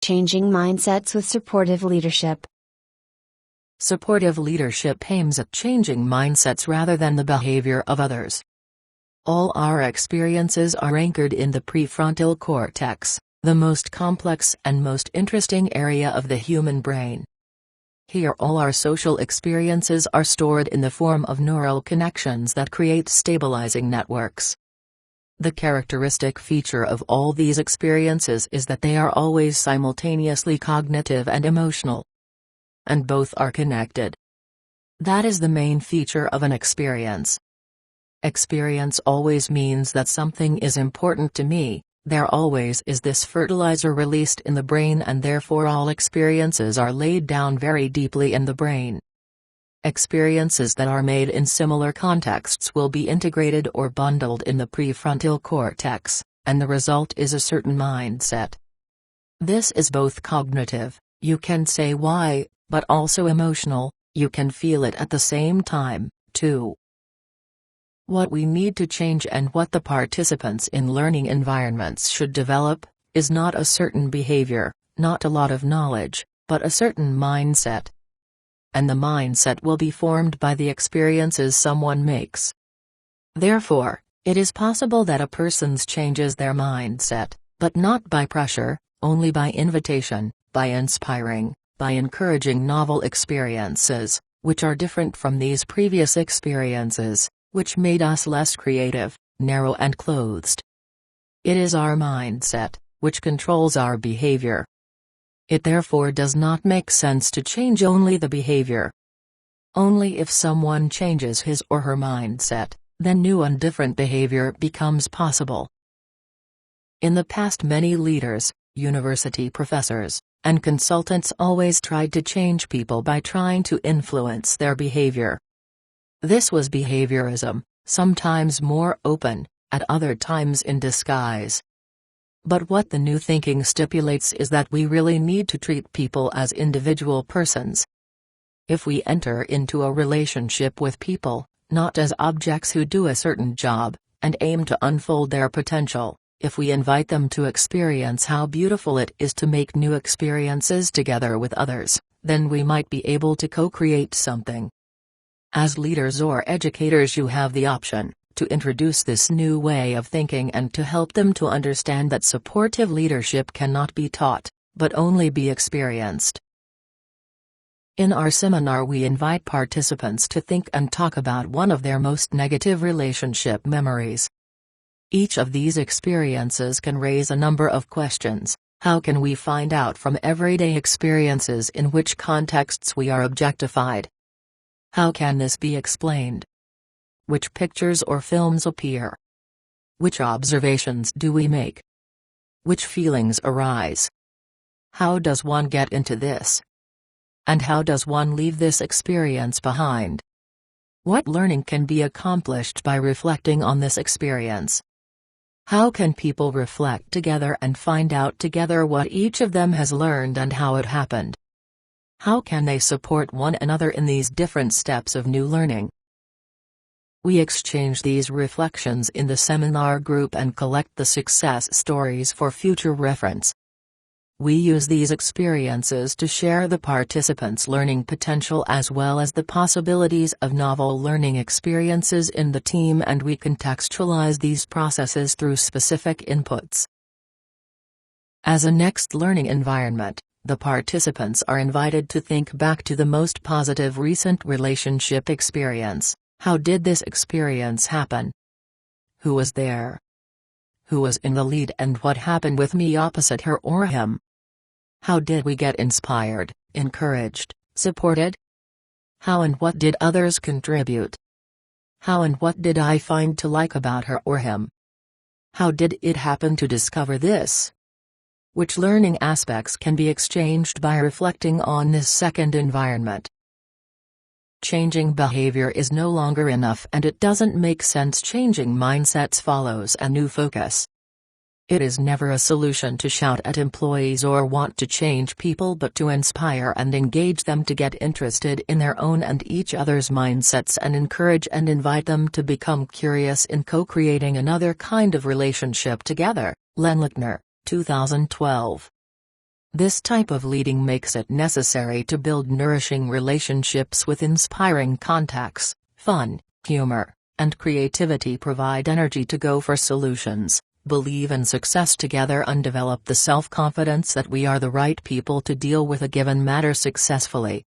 changing mindsets with supportive leadership. Supportive leadership aims at changing mindsets rather than the behavior of others. All our experiences are anchored in the prefrontal cortex, the most complex and most interesting area of the human brain. Here all our social experiences are stored in the form of neural connections that create stabilizing networks. The characteristic feature of all these experiences is that they are always simultaneously cognitive and emotional. And both are connected. That is the main feature of an experience. Experience always means that something is important to me. There always is this fertilizer released in the brain, and therefore all experiences are laid down very deeply in the brain. Experiences that are made in similar contexts will be integrated or bundled in the prefrontal cortex, and the result is a certain mindset. This is both cognitive, you can say why, but also emotional, you can feel it at the same time, too. What we need to change and what the participants in learning environments should develop, is not a certain behavior, not a lot of knowledge, but a certain mindset. And the mindset will be formed by the experiences someone makes. Therefore, it is possible that a person changes their mindset, but not by pressure, only by invitation, by inspiring, by encouraging novel experiences, which are different from these previous experiences, which made us less creative, narrow and closed. It is our mindset, which controls our behavior. It therefore does not make sense to change only the behavior. Only if someone changes his or her mindset, then new and different behavior becomes possible. In the past, many leaders, university professors, and consultants always tried to change people by trying to influence their behavior. This was behaviorism, sometimes more open, at other times in disguise. But what the new thinking stipulates is that we really need to treat people as individual persons. If we enter into a relationship with people, not as objects who do a certain job, and aim to unfold their potential, if we invite them to experience how beautiful it is to make new experiences together with others, then we might be able to co-create something. As leaders or educators, you have the option to introduce this new way of thinking and to help them to understand that supportive leadership cannot be taught, but only be experienced. In our seminar, we invite participants to think and talk about one of their most negative relationship memories. Each of these experiences can raise a number of questions. How can we find out from everyday experiences in which contexts we are objectified? How can this be explained? Which pictures or films appear? Which observations do we make? Which feelings arise? How does one get into this? And how does one leave this experience behind? What learning can be accomplished by reflecting on this experience? How can people reflect together and find out together what each of them has learned and how it happened? How can they support one another in these different steps of new learning? We exchange these reflections in the seminar group and collect the success stories for future reference. We use these experiences to share the participants' learning potential as well as the possibilities of novel learning experiences in the team, and we contextualize these processes through specific inputs. As a next learning environment, the participants are invited to think back to the most positive recent relationship experience. How did this experience happen? Who was there? Who was in the lead and what happened with me opposite her or him? How did we get inspired, encouraged, supported? How and what did others contribute? How and what did I find to like about her or him? How did it happen to discover this? Which learning aspects can be exchanged by reflecting on this second environment? Changing behavior is no longer enough, and it doesn't make sense changing mindsets follows a new focus. It is never a solution to shout at employees or want to change people, but to inspire and engage them to get interested in their own and each other's mindsets and encourage and invite them to become curious in co-creating another kind of relationship together. Len Lickner, 2012. This type of leading makes it necessary to build nourishing relationships with inspiring contacts. Fun, humor, and creativity provide energy to go for solutions, believe in success together, and develop the self-confidence that we are the right people to deal with a given matter successfully.